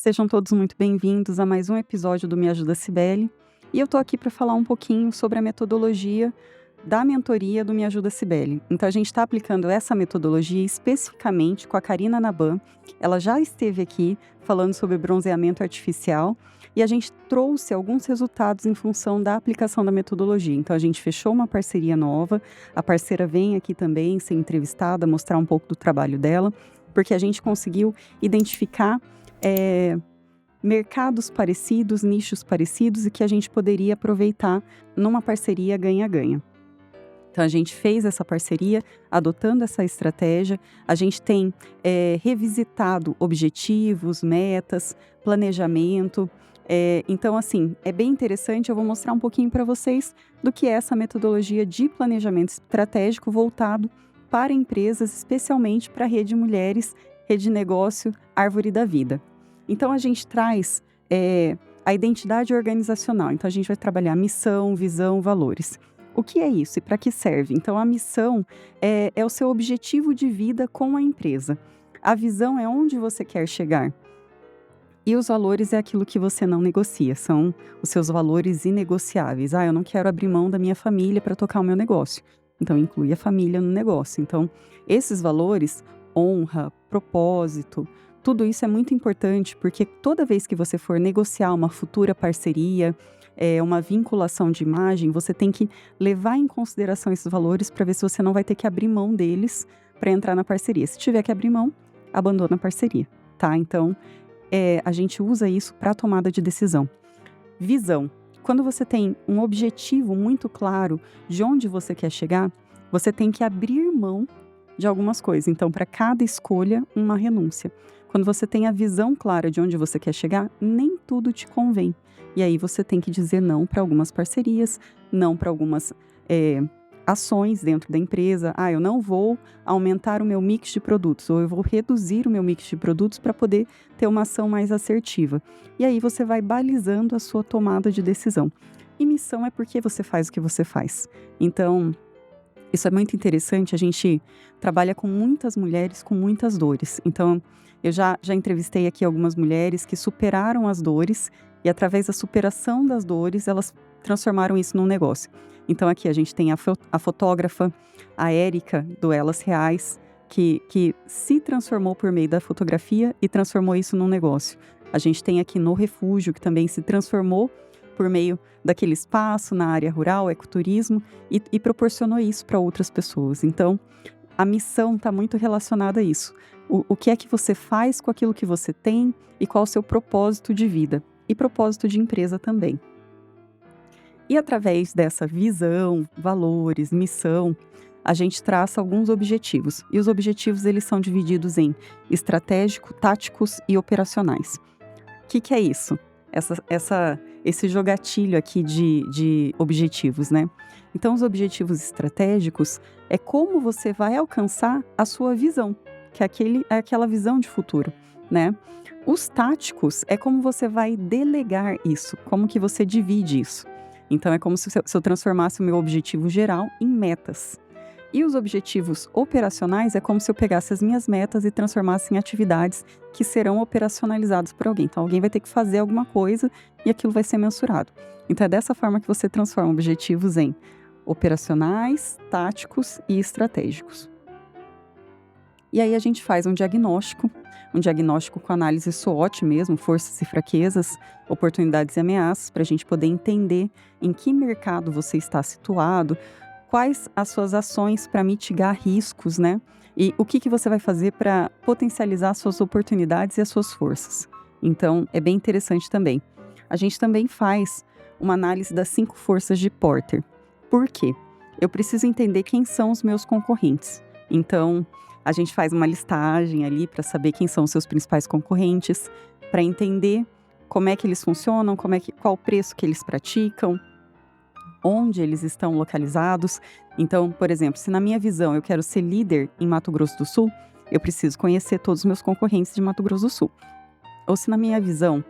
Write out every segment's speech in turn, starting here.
Sejam todos muito bem-vindos a mais um episódio do Me Ajuda Cibele. E eu tô aqui para falar um pouquinho sobre a metodologia da mentoria do Me Ajuda Cibele. Então a gente está aplicando essa metodologia especificamente com a Karina Naban. Ela já esteve aqui falando sobre bronzeamento artificial e a gente trouxe alguns resultados em função da aplicação da metodologia. Então a gente fechou uma parceria nova, a parceira vem aqui também ser entrevistada, mostrar um pouco do trabalho dela, porque a gente conseguiu identificar mercados parecidos, nichos parecidos e que a gente poderia aproveitar numa parceria ganha-ganha. Então, a gente fez essa parceria, adotando essa estratégia. A gente tem revisitado objetivos, metas, planejamento. Então, assim, é bem interessante. Eu vou mostrar um pouquinho para vocês do que é essa metodologia de planejamento estratégico voltado para empresas, especialmente para a Rede Mulheres, Rede Negócio, Árvore da Vida. Então, a gente traz a identidade organizacional. Então, a gente vai trabalhar missão, visão, valores. O que é isso e para que serve? Então, a missão é o seu objetivo de vida com a empresa. A visão é onde você quer chegar. E os valores é aquilo que você não negocia, são os seus valores inegociáveis. Eu não quero abrir mão da minha família para tocar o meu negócio. Então, inclui a família no negócio. Então, esses valores, honra, propósito, tudo isso é muito importante, porque toda vez que você for negociar uma futura parceria, uma vinculação de imagem, você tem que levar em consideração esses valores para ver se você não vai ter que abrir mão deles para entrar na parceria. Se tiver que abrir mão, abandona a parceria, tá? Então, a gente usa isso para tomada de decisão. Visão. Quando você tem um objetivo muito claro de onde você quer chegar, você tem que abrir mão de algumas coisas. Então, para cada escolha, uma renúncia. Quando você tem a visão clara de onde você quer chegar, nem tudo te convém. E aí você tem que dizer não para algumas parcerias, não para algumas ações dentro da empresa. Eu não vou aumentar o meu mix de produtos, ou eu vou reduzir o meu mix de produtos para poder ter uma ação mais assertiva. E aí você vai balizando a sua tomada de decisão. E missão é porque você faz o que você faz. Então, isso é muito interessante, a gente trabalha com muitas mulheres com muitas dores. Então, eu já entrevistei aqui algumas mulheres que superaram as dores e através da superação das dores, elas transformaram isso num negócio. Então, aqui a gente tem a fotógrafa, a Érica, do Elas Reais, que se transformou por meio da fotografia e transformou isso num negócio. A gente tem aqui No Refúgio, que também se transformou por meio daquele espaço na área rural, ecoturismo, e proporcionou isso para outras pessoas. Então, a missão está muito relacionada a isso. O que é que você faz com aquilo que você tem e qual o seu propósito de vida e propósito de empresa também. E através dessa visão, valores, missão, a gente traça alguns objetivos. E os objetivos eles são divididos em estratégico, táticos e operacionais. O que é isso? Esse jogatilho aqui de objetivos, né? Então, os objetivos estratégicos é como você vai alcançar a sua visão, que é aquela visão de futuro, né? Os táticos é como você vai delegar isso, como que você divide isso. Então, é como se eu transformasse o meu objetivo geral em metas. E os objetivos operacionais é como se eu pegasse as minhas metas e transformasse em atividades que serão operacionalizadas por alguém. Então, alguém vai ter que fazer alguma coisa e aquilo vai ser mensurado. Então, é dessa forma que você transforma objetivos em operacionais, táticos e estratégicos. E aí a gente faz um diagnóstico com análise SWOT mesmo, forças e fraquezas, oportunidades e ameaças, para a gente poder entender em que mercado você está situado, quais as suas ações para mitigar riscos, né? E o que você vai fazer para potencializar suas oportunidades e as suas forças. Então, é bem interessante também. A gente também faz uma análise das 5 forças de Porter. Por quê? Eu preciso entender quem são os meus concorrentes. Então, a gente faz uma listagem ali para saber quem são os seus principais concorrentes, para entender como é que eles funcionam, qual o preço que eles praticam, onde eles estão localizados. Então, por exemplo, se na minha visão eu quero ser líder em Mato Grosso do Sul, eu preciso conhecer todos os meus concorrentes de Mato Grosso do Sul. Ou se na minha visão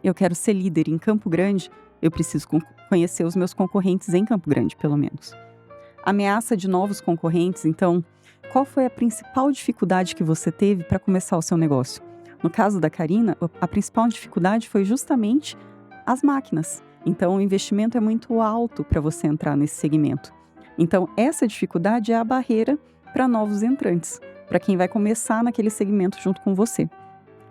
eu quero ser líder em Campo Grande, eu preciso conhecer os meus concorrentes em Campo Grande, pelo menos. Ameaça de novos concorrentes, então, qual foi a principal dificuldade que você teve para começar o seu negócio? No caso da Carina, a principal dificuldade foi justamente as máquinas. Então, o investimento é muito alto para você entrar nesse segmento. Então, essa dificuldade é a barreira para novos entrantes, para quem vai começar naquele segmento junto com você.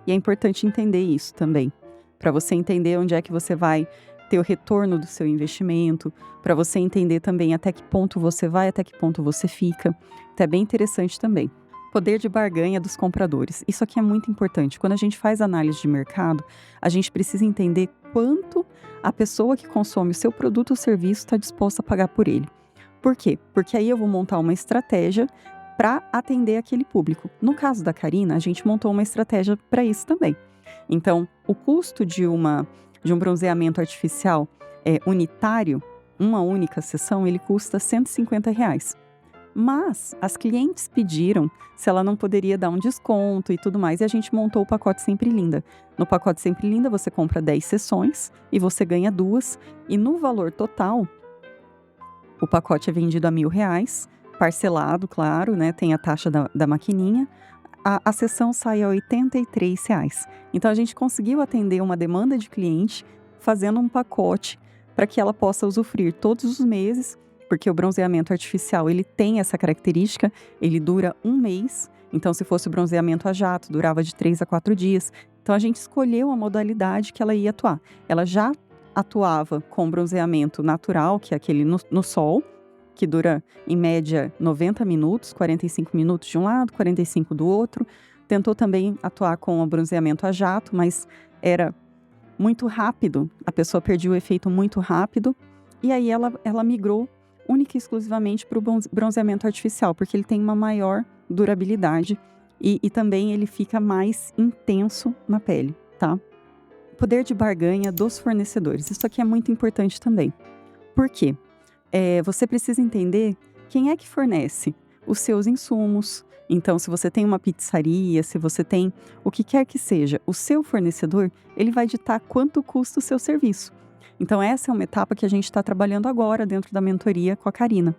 E é importante entender isso também, para você entender onde é que você vai ter o retorno do seu investimento, para você entender também até que ponto você vai, até que ponto você fica. Então é bem interessante também. Poder de barganha dos compradores. Isso aqui é muito importante. Quando a gente faz análise de mercado, a gente precisa entender quanto a pessoa que consome o seu produto ou serviço está disposta a pagar por ele. Por quê? Porque aí eu vou montar uma estratégia para atender aquele público. No caso da Carina, a gente montou uma estratégia para isso também. Então, o custo de um bronzeamento artificial unitário, uma única sessão, ele custa R$ 150. Mas as clientes pediram se ela não poderia dar um desconto e tudo mais, e a gente montou o pacote Sempre Linda. No pacote Sempre Linda, você compra 10 sessões e você ganha 2, e no valor total, o pacote é vendido a R$ 1.000, parcelado, claro, né? Tem a taxa da maquininha. A sessão sai a R$ 83. Então, a gente conseguiu atender uma demanda de cliente fazendo um pacote para que ela possa usufruir todos os meses, porque o bronzeamento artificial ele tem essa característica, ele dura um mês. Então, se fosse o bronzeamento a jato, durava de 3 a 4 dias. Então, a gente escolheu a modalidade que ela ia atuar. Ela já atuava com bronzeamento natural, que é aquele no sol, que dura, em média, 90 minutos, 45 minutos de um lado, 45 do outro. Tentou também atuar com o bronzeamento a jato, mas era muito rápido, a pessoa perdia o efeito muito rápido. E aí ela migrou única e exclusivamente para o bronzeamento artificial, porque ele tem uma maior durabilidade e também ele fica mais intenso na pele, tá? Poder de barganha dos fornecedores. Isso aqui é muito importante também. Por quê? Você precisa entender quem é que fornece os seus insumos. Então, se você tem uma pizzaria, se você tem o que quer que seja, o seu fornecedor, ele vai ditar quanto custa o seu serviço. Então, essa é uma etapa que a gente está trabalhando agora dentro da mentoria com a Carina.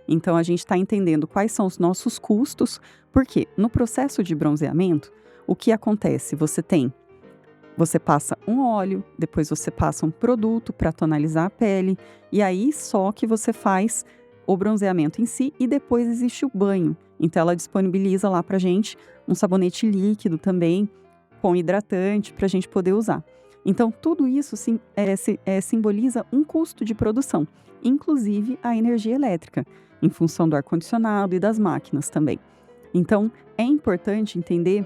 Então, a gente está entendendo quais são os nossos custos, porque no processo de bronzeamento, o que acontece? Você passa um óleo, depois você passa um produto para tonalizar a pele, e aí só que você faz o bronzeamento em si e depois existe o banho. Então ela disponibiliza lá pra gente um sabonete líquido também, com hidratante, para a gente poder usar. Então tudo isso simboliza um custo de produção, inclusive a energia elétrica, em função do ar-condicionado e das máquinas também. Então é importante entender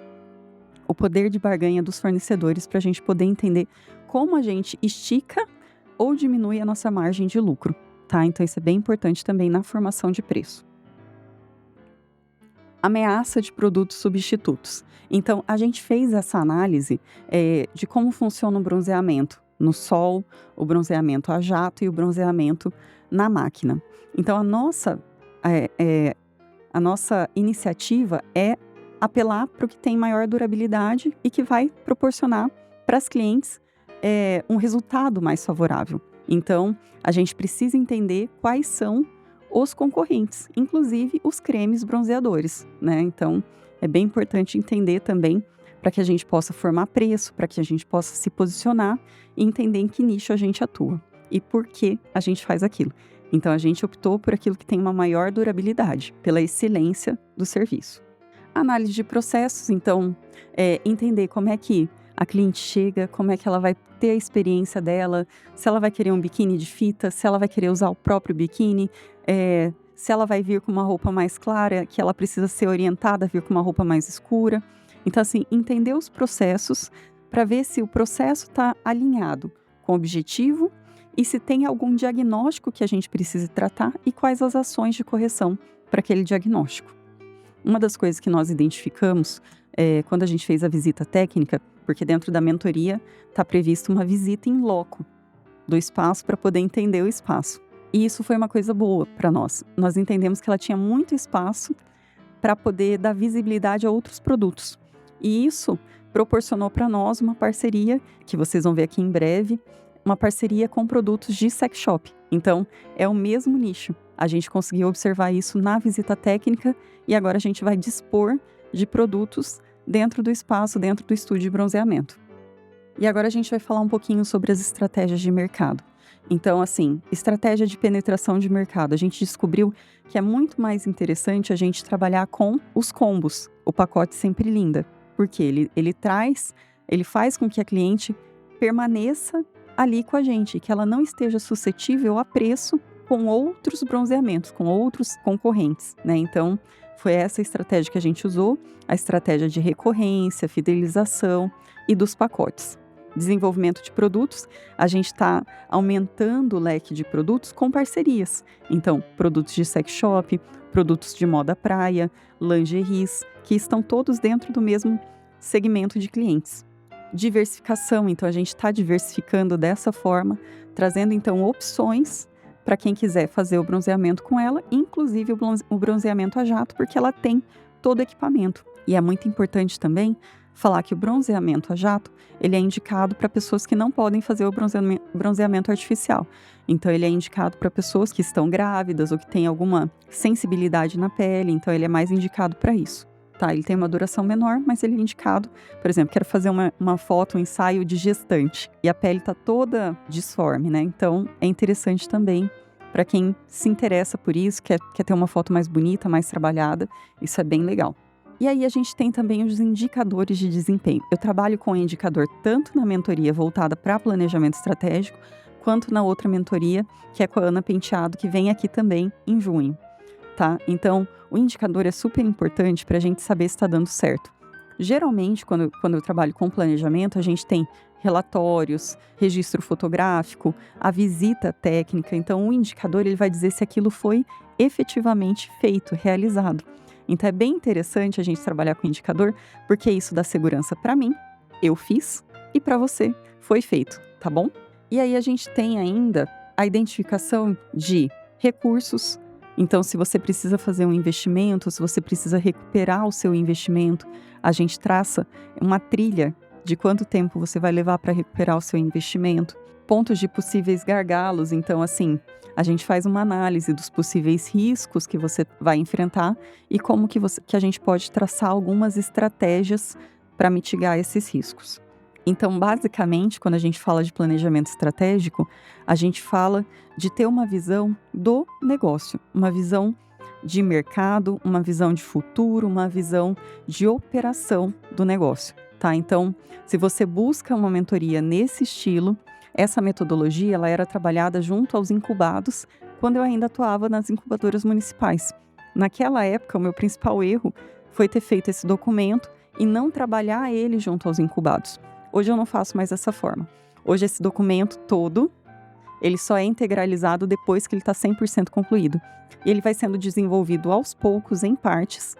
o poder de barganha dos fornecedores para a gente poder entender como a gente estica ou diminui a nossa margem de lucro, tá? Então isso é bem importante também na formação de preço. Ameaça de produtos substitutos. Então a gente fez essa análise de como funciona o bronzeamento no sol, o bronzeamento a jato e o bronzeamento na máquina. Então a nossa iniciativa é apelar para o que tem maior durabilidade e que vai proporcionar para as clientes um resultado mais favorável. Então, a gente precisa entender quais são os concorrentes, inclusive os cremes bronzeadores, né? Então, é bem importante entender também para que a gente possa formar preço, para que a gente possa se posicionar e entender em que nicho a gente atua e por que a gente faz aquilo. Então, a gente optou por aquilo que tem uma maior durabilidade, pela excelência do serviço. Análise de processos, então, entender como é que a cliente chega, como é que ela vai ter a experiência dela, se ela vai querer um biquíni de fita, se ela vai querer usar o próprio biquíni, se ela vai vir com uma roupa mais clara, que ela precisa ser orientada a vir com uma roupa mais escura. Então, assim, entender os processos para ver se o processo está alinhado com o objetivo e se tem algum diagnóstico que a gente precisa tratar e quais as ações de correção para aquele diagnóstico. Uma das coisas que nós identificamos quando a gente fez a visita técnica, porque dentro da mentoria está prevista uma visita em loco do espaço para poder entender o espaço. E isso foi uma coisa boa para nós. Nós entendemos que ela tinha muito espaço para poder dar visibilidade a outros produtos. E isso proporcionou para nós uma parceria, que vocês vão ver aqui em breve, uma parceria com produtos de sex shop. Então, é o mesmo nicho. A gente conseguiu observar isso na visita técnica e agora a gente vai dispor de produtos dentro do espaço, dentro do estúdio de bronzeamento. E agora a gente vai falar um pouquinho sobre as estratégias de mercado. Então, assim, estratégia de penetração de mercado. A gente descobriu que é muito mais interessante a gente trabalhar com os combos, o pacote Sempre Linda. Porque ele faz com que a cliente permaneça ali com a gente, que ela não esteja suscetível a preço com outros bronzeamentos, com outros concorrentes, né? Então, foi essa estratégia que a gente usou, a estratégia de recorrência, fidelização e dos pacotes. Desenvolvimento de produtos, a gente está aumentando o leque de produtos com parcerias. Então, produtos de sex shop, produtos de moda praia, lingeries, que estão todos dentro do mesmo segmento de clientes. Diversificação, então a gente está diversificando dessa forma, trazendo então opções para quem quiser fazer o bronzeamento com ela, inclusive o bronzeamento a jato, porque ela tem todo o equipamento. E é muito importante também falar que o bronzeamento a jato, ele é indicado para pessoas que não podem fazer o bronzeamento artificial. Então, ele é indicado para pessoas que estão grávidas ou que têm alguma sensibilidade na pele, então ele é mais indicado para isso. Tá? Ele tem uma duração menor, mas ele é indicado, por exemplo, quero fazer uma foto, um ensaio de gestante, e a pele está toda disforme, né? Então, é interessante também para quem se interessa por isso, quer ter uma foto mais bonita, mais trabalhada, isso é bem legal. E aí a gente tem também os indicadores de desempenho. Eu trabalho com o indicador tanto na mentoria voltada para planejamento estratégico, quanto na outra mentoria, que é com a Ana Penteado, que vem aqui também em junho, tá? Então, o indicador é super importante para a gente saber se está dando certo. Geralmente, quando eu trabalho com planejamento, a gente tem relatórios, registro fotográfico, a visita técnica. Então, o indicador ele vai dizer se aquilo foi efetivamente feito, realizado. Então, é bem interessante a gente trabalhar com indicador, porque isso dá segurança para mim, eu fiz, e para você, foi feito, tá bom? E aí a gente tem ainda a identificação de recursos. Então, se você precisa fazer um investimento, se você precisa recuperar o seu investimento, a gente traça uma trilha de quanto tempo você vai levar para recuperar o seu investimento. Pontos de possíveis gargalos, então assim, a gente faz uma análise dos possíveis riscos que você vai enfrentar e como que a gente pode traçar algumas estratégias para mitigar esses riscos. Então, basicamente, quando a gente fala de planejamento estratégico, a gente fala de ter uma visão do negócio, uma visão de mercado, uma visão de futuro, uma visão de operação do negócio, tá? Então, se você busca uma mentoria nesse estilo, essa metodologia ela era trabalhada junto aos incubados, quando eu ainda atuava nas incubadoras municipais. Naquela época, o meu principal erro foi ter feito esse documento e não trabalhar ele junto aos incubados. Hoje eu não faço mais dessa forma. Hoje esse documento todo, ele só é integralizado depois que ele está 100% concluído. E ele vai sendo desenvolvido aos poucos, em partes,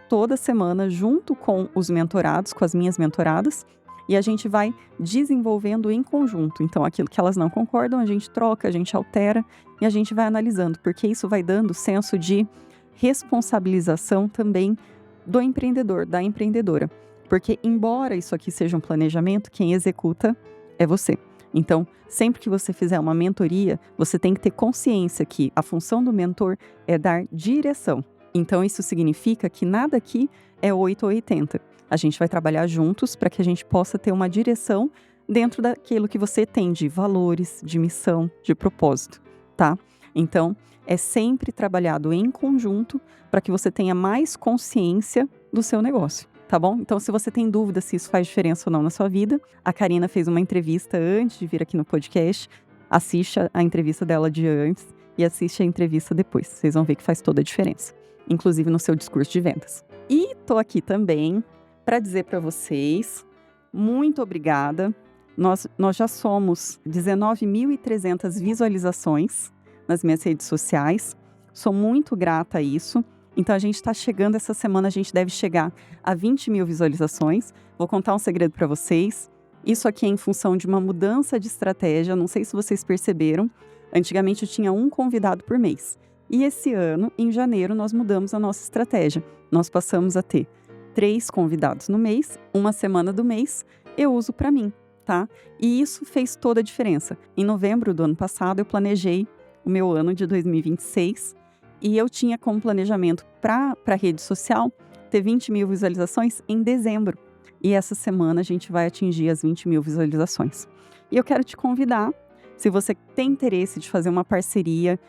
toda semana, junto com os mentorados, com as minhas mentoradas, e a gente vai desenvolvendo em conjunto. Então, aquilo que elas não concordam, a gente troca, a gente altera e a gente vai analisando, porque isso vai dando senso de responsabilização também do empreendedor, da empreendedora. Porque, embora isso aqui seja um planejamento, quem executa é você. Então, sempre que você fizer uma mentoria, você tem que ter consciência que a função do mentor é dar direção. Então, isso significa que nada aqui é 8 ou 80. A gente vai trabalhar juntos para que a gente possa ter uma direção dentro daquilo que você tem de valores, de missão, de propósito, tá? Então, é sempre trabalhado em conjunto para que você tenha mais consciência do seu negócio. Tá bom? Então, se você tem dúvida se isso faz diferença ou não na sua vida, a Karina fez uma entrevista antes de vir aqui no podcast. Assiste a entrevista dela de antes e assiste a entrevista depois. Vocês vão ver que faz toda a diferença, inclusive no seu discurso de vendas. E tô aqui também para dizer para vocês, muito obrigada. Nós já somos 19.300 visualizações nas minhas redes sociais. Sou muito grata a isso. Então, a gente está chegando, essa semana a gente deve chegar a 20 mil visualizações. Vou contar um segredo para vocês. Isso aqui é em função de uma mudança de estratégia. Não sei se vocês perceberam. Antigamente, eu tinha um convidado por mês. E esse ano, em janeiro, nós mudamos a nossa estratégia. Nós passamos a ter 3 convidados no mês, uma semana do mês, eu uso para mim, tá? E isso fez toda a diferença. Em novembro do ano passado, eu planejei o meu ano de 2026 e eu tinha como planejamento para a rede social ter 20 mil visualizações em dezembro. E essa semana a gente vai atingir as 20 mil visualizações. E eu quero te convidar, se você tem interesse de fazer uma parceria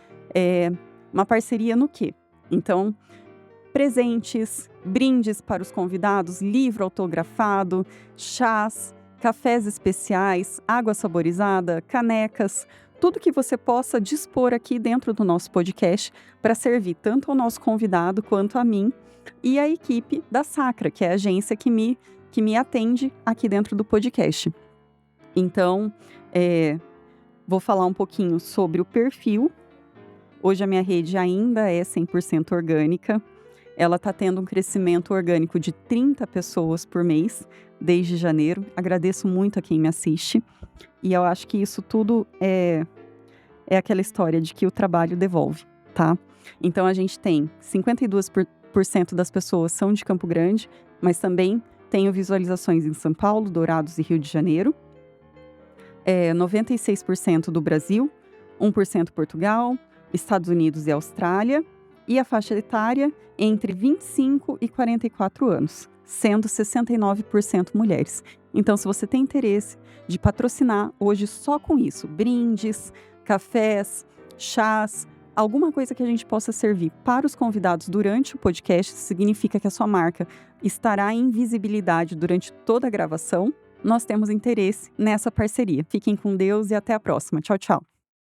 no quê? Então, presentes, brindes para os convidados, livro autografado, chás, cafés especiais, água saborizada, canecas, tudo que você possa dispor aqui dentro do nosso podcast para servir tanto ao nosso convidado quanto a mim e a equipe da Sacra, que é a agência que me atende aqui dentro do podcast. Então, vou falar um pouquinho sobre o perfil. Hoje a minha rede ainda é 100% orgânica. Ela está tendo um crescimento orgânico de 30 pessoas por mês desde janeiro. Agradeço muito a quem me assiste. E eu acho que isso tudo é aquela história de que o trabalho devolve, tá? Então a gente tem 52% das pessoas são de Campo Grande, mas também tenho visualizações em São Paulo, Dourados e Rio de Janeiro. 96% do Brasil, 1% Portugal, Estados Unidos e Austrália, e a faixa etária entre 25 e 44 anos, sendo 69% mulheres. Então, se você tem interesse de patrocinar hoje só com isso, brindes, cafés, chás, alguma coisa que a gente possa servir para os convidados durante o podcast, significa que a sua marca estará em visibilidade durante toda a gravação, nós temos interesse nessa parceria. Fiquem com Deus e até a próxima. Tchau, tchau.